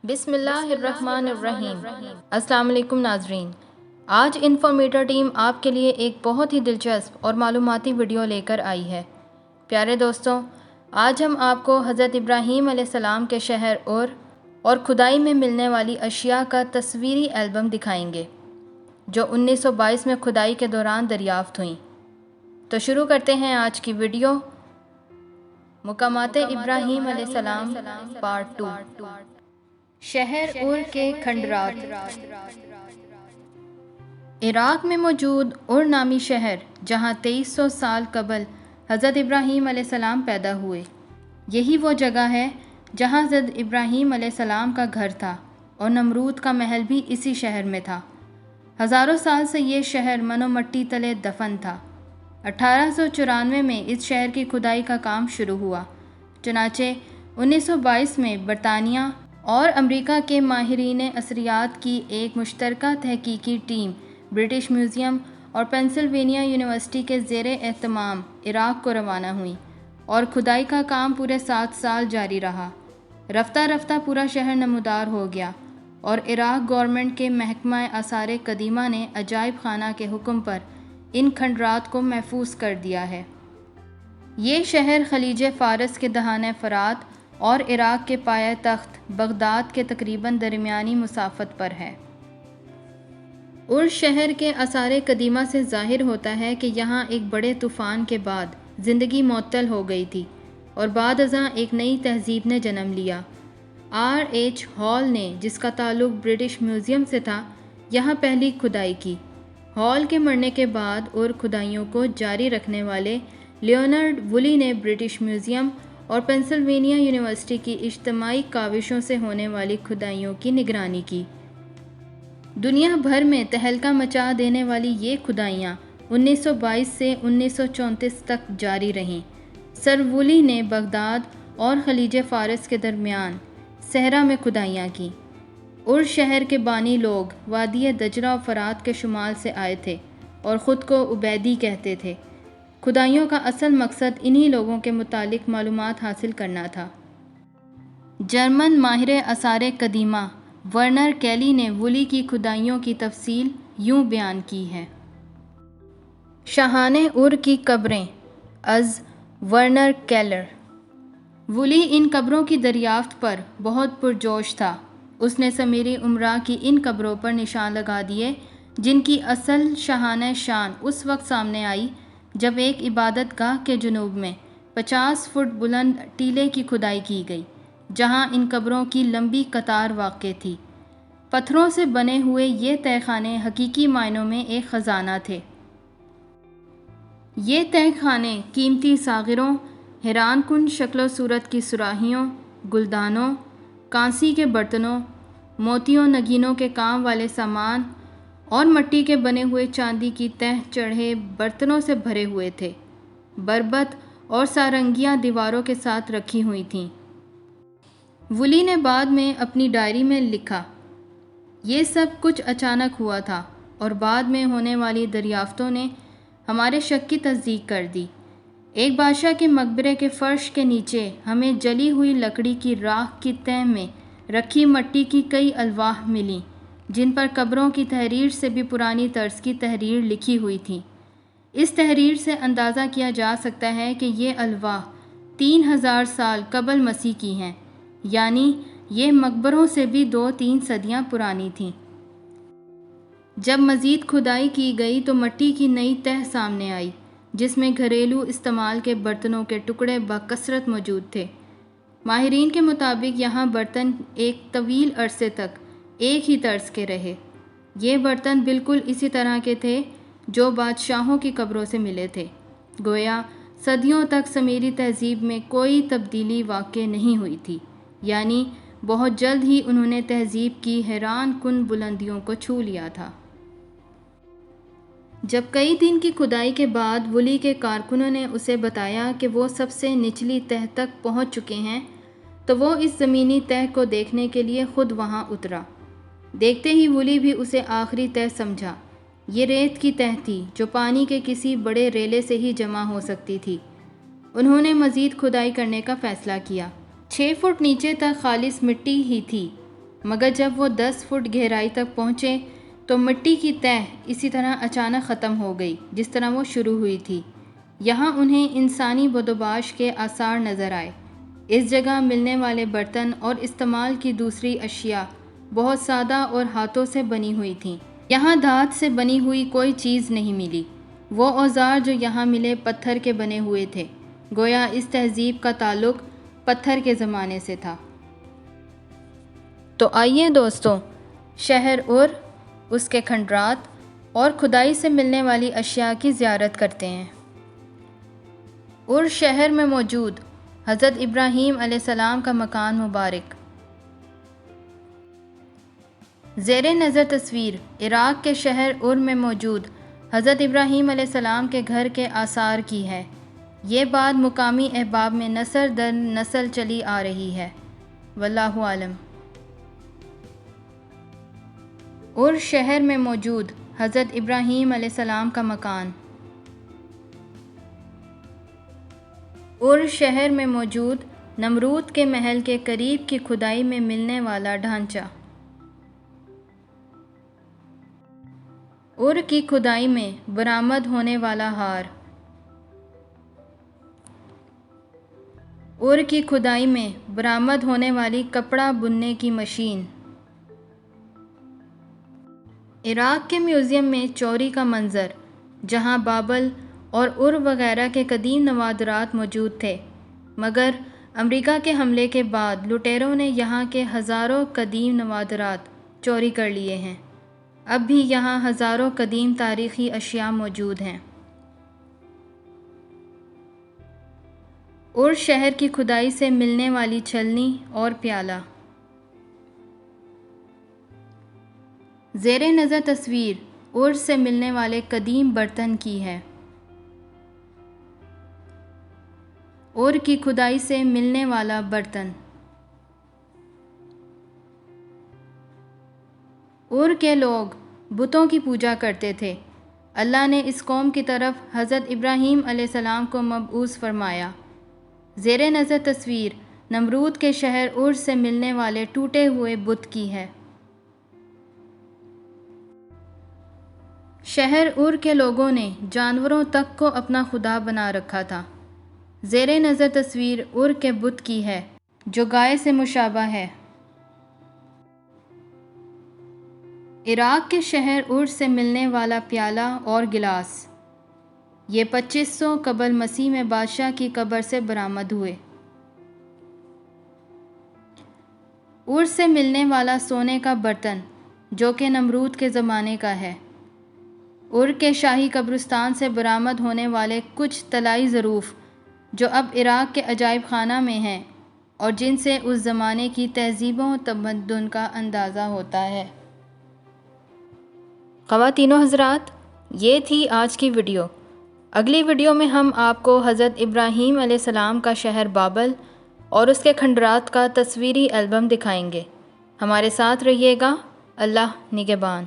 بسم اللہ الرحمن الرحیم۔ السلام علیکم ناظرین، آج انفارمیٹر ٹیم آپ کے لیے ایک بہت ہی دلچسپ اور معلوماتی ویڈیو لے کر آئی ہے۔ پیارے دوستوں، آج ہم آپ کو حضرت ابراہیم علیہ السلام کے شہر اور کھدائی میں ملنے والی اشیاء کا تصویری البم دکھائیں گے جو 1922 میں کھدائی کے دوران دریافت ہوئیں۔ تو شروع کرتے ہیں آج کی ویڈیو۔ مقامات ابراہیم علیہ السلام پارٹ 2۔ شہر ار کے کھنڈرات۔ عراق میں موجود ار نامی شہر، جہاں 2300 سال قبل حضرت ابراہیم علیہ السلام پیدا ہوئے، یہی وہ جگہ ہے جہاں حضرت ابراہیم علیہ السلام کا گھر تھا اور نمرود کا محل بھی اسی شہر میں تھا۔ ہزاروں سال سے یہ شہر من و مٹی تلے دفن تھا۔ 1894 میں اس شہر کی کھدائی کا کام شروع ہوا، چنانچہ 1922 میں برطانیہ اور امریکہ کے ماہرین اثریات کی ایک مشترکہ تحقیقی ٹیم برٹش میوزیم اور پنسلوینیا یونیورسٹی کے زیر اہتمام عراق کو روانہ ہوئی اور کھدائی کا کام پورے 7 سال جاری رہا۔ رفتہ رفتہ پورا شہر نمودار ہو گیا اور عراق گورنمنٹ کے محکمہ آثار قدیمہ نے عجائب خانہ کے حکم پر ان کھنڈرات کو محفوظ کر دیا ہے۔ یہ شہر خلیج فارس کے دہانۂ فرات اور عراق کے پایہ تخت بغداد کے تقریباً درمیانی مسافت پر ہے۔ ار شہر کے آثار قدیمہ سے ظاہر ہوتا ہے کہ یہاں ایک بڑے طوفان کے بعد زندگی معطل ہو گئی تھی اور بعد ازاں ایک نئی تہذیب نے جنم لیا۔ R.H. ہال نے، جس کا تعلق برٹش میوزیم سے تھا، یہاں پہلی کھدائی کی۔ ہال کے مرنے کے بعد ار کھدائیوں کو جاری رکھنے والے لیونارڈ وولی نے برٹش میوزیم اور پنسلوینیا یونیورسٹی کی اجتماعی کاوشوں سے ہونے والی کھدائیوں کی نگرانی کی۔ دنیا بھر میں تہلکہ مچا دینے والی یہ کھدائیاں 1922 سے 1934 تک جاری رہیں۔ سر وولی نے بغداد اور خلیج فارس کے درمیان صحرا میں کھدائیاں کیں۔ ار شہر کے بانی لوگ وادی دجلہ و فرات کے شمال سے آئے تھے اور خود کو عبیدی کہتے تھے۔ کھدائیوں کا اصل مقصد انہی لوگوں کے متعلق معلومات حاصل کرنا تھا۔ جرمن ماہر آثار قدیمہ ورنر کیلی نے وولی کی کھدائیوں کی تفصیل یوں بیان کی ہے۔ شاہانِ ار کی قبریں از ورنر کیلر۔ وولی ان قبروں کی دریافت پر بہت پرجوش تھا۔ اس نے سمیری امراء کی ان قبروں پر نشان لگا دیے جن کی اصل شاہانہ شان اس وقت سامنے آئی جب ایک عبادت گاہ کے جنوب میں 50 فٹ بلند ٹیلے کی کھدائی کی گئی، جہاں ان قبروں کی لمبی قطار واقع تھی۔ پتھروں سے بنے ہوئے یہ تہہ خانے حقیقی معنوں میں ایک خزانہ تھے۔ یہ تہہ خانے قیمتی ساغروں، حیران کن شکل و صورت کی صراحیوں، گلدانوں، کانسی کے برتنوں، موتیوں نگینوں کے کام والے سامان اور مٹی کے بنے ہوئے چاندی کی تہ چڑھے برتنوں سے بھرے ہوئے تھے۔ بربط اور سارنگیاں دیواروں کے ساتھ رکھی ہوئی تھیں۔ وولی نے بعد میں اپنی ڈائری میں لکھا، یہ سب کچھ اچانک ہوا تھا اور بعد میں ہونے والی دریافتوں نے ہمارے شک کی تصدیق کر دی۔ ایک بادشاہ کے مقبرے کے فرش کے نیچے ہمیں جلی ہوئی لکڑی کی راکھ کی تہ میں رکھی مٹی کی کئی الواح ملیں جن پر قبروں کی تحریر سے بھی پرانی طرز کی تحریر لکھی ہوئی تھی۔ اس تحریر سے اندازہ کیا جا سکتا ہے کہ یہ الواح 3000 سال قبل مسیح کی ہیں، یعنی یہ مقبروں سے بھی 2-3 صدیاں پرانی تھیں۔ جب مزید کھدائی کی گئی تو مٹی کی نئی تہ سامنے آئی جس میں گھریلو استعمال کے برتنوں کے ٹکڑے بکثرت موجود تھے۔ ماہرین کے مطابق یہاں برتن ایک طویل عرصے تک ایک ہی طرز کے رہے۔ یہ برتن بالکل اسی طرح کے تھے جو بادشاہوں کی قبروں سے ملے تھے، گویا صدیوں تک سمیری تہذیب میں کوئی تبدیلی واقع نہیں ہوئی تھی، یعنی بہت جلد ہی انہوں نے تہذیب کی حیران کن بلندیوں کو چھو لیا تھا۔ جب کئی دن کی کھدائی کے بعد وولی کے کارکنوں نے اسے بتایا کہ وہ سب سے نچلی تہ تک پہنچ چکے ہیں تو وہ اس زمینی تہ کو دیکھنے کے لیے خود وہاں اترا۔ دیکھتے ہی وولی بھی اسے آخری تہ سمجھا۔ یہ ریت کی تہ تھی جو پانی کے کسی بڑے ریلے سے ہی جمع ہو سکتی تھی۔ انہوں نے مزید کھدائی کرنے کا فیصلہ کیا۔ 6 فٹ نیچے تک خالص مٹی ہی تھی مگر جب وہ 10 فٹ گہرائی تک پہنچے تو مٹی کی تہ اسی طرح اچانک ختم ہو گئی جس طرح وہ شروع ہوئی تھی۔ یہاں انہیں انسانی بدوباش کے آثار نظر آئے۔ اس جگہ ملنے والے برتن اور استعمال کی دوسری اشیاء بہت سادہ اور ہاتھوں سے بنی ہوئی تھیں۔ یہاں دھات سے بنی ہوئی کوئی چیز نہیں ملی۔ وہ اوزار جو یہاں ملے پتھر کے بنے ہوئے تھے، گویا اس تہذیب کا تعلق پتھر کے زمانے سے تھا۔ تو آئیے دوستوں، شہر اور اس کے کھنڈرات اور کھدائی سے ملنے والی اشیاء کی زیارت کرتے ہیں۔ اور شہر میں موجود حضرت ابراہیم علیہ السلام کا مکان مبارک۔ زیر نظر تصویر عراق کے شہر ار میں موجود حضرت ابراہیم علیہ السلام کے گھر کے آثار کی ہے۔ یہ بات مقامی احباب میں نسل در نسل چلی آ رہی ہے، واللہ عالم۔ اور شہر میں موجود حضرت ابراہیم علیہ السلام کا مکان۔ اور شہر میں موجود نمرود کے محل کے قریب کی کھدائی میں ملنے والا ڈھانچہ۔ اور کی کھدائی میں برآمد ہونے والا ہار۔ اور کی کھدائی میں برآمد ہونے والی کپڑا بننے کی مشین۔ عراق کے میوزیم میں چوری کا منظر، جہاں بابل اور ار وغیرہ کے قدیم نوادرات موجود تھے، مگر امریکہ کے حملے کے بعد لٹیروں نے یہاں کے ہزاروں قدیم نوادرات چوری کر لیے ہیں۔ اب بھی یہاں ہزاروں قدیم تاریخی اشیاء موجود ہیں۔ اور شہر کی کھدائی سے ملنے والی چھلنی اور پیالہ۔ زیر نظر تصویر اور سے ملنے والے قدیم برتن کی ہے۔ اور کی کھدائی سے ملنے والا برتن۔ اور کے لوگ بتوں کی پوجا کرتے تھے۔ اللہ نے اس قوم کی طرف حضرت ابراہیم علیہ السلام کو مبعوث فرمایا۔ زیر نظر تصویر نمرود کے شہر ار سے ملنے والے ٹوٹے ہوئے بت کی ہے۔ شہر ار کے لوگوں نے جانوروں تک کو اپنا خدا بنا رکھا تھا۔ زیر نظر تصویر ار کے بت کی ہے جو گائے سے مشابہ ہے۔ عراق کے شہر ار سے ملنے والا پیالہ اور گلاس، یہ 2500 قبل مسیح میں بادشاہ کی قبر سے برآمد ہوئے۔ ار سے ملنے والا سونے کا برتن جو کہ نمرود کے زمانے کا ہے۔ ار کے شاہی قبرستان سے برآمد ہونے والے کچھ طلائی ظروف جو اب عراق کے عجائب خانہ میں ہیں اور جن سے اس زمانے کی تہذیبوں و تمدن کا اندازہ ہوتا ہے۔ خواتین و حضرات، یہ تھی آج کی ویڈیو۔ اگلی ویڈیو میں ہم آپ کو حضرت ابراہیم علیہ السلام کا شہر بابل اور اس کے کھنڈرات کا تصویری البم دکھائیں گے۔ ہمارے ساتھ رہیے گا۔ اللہ نگہبان۔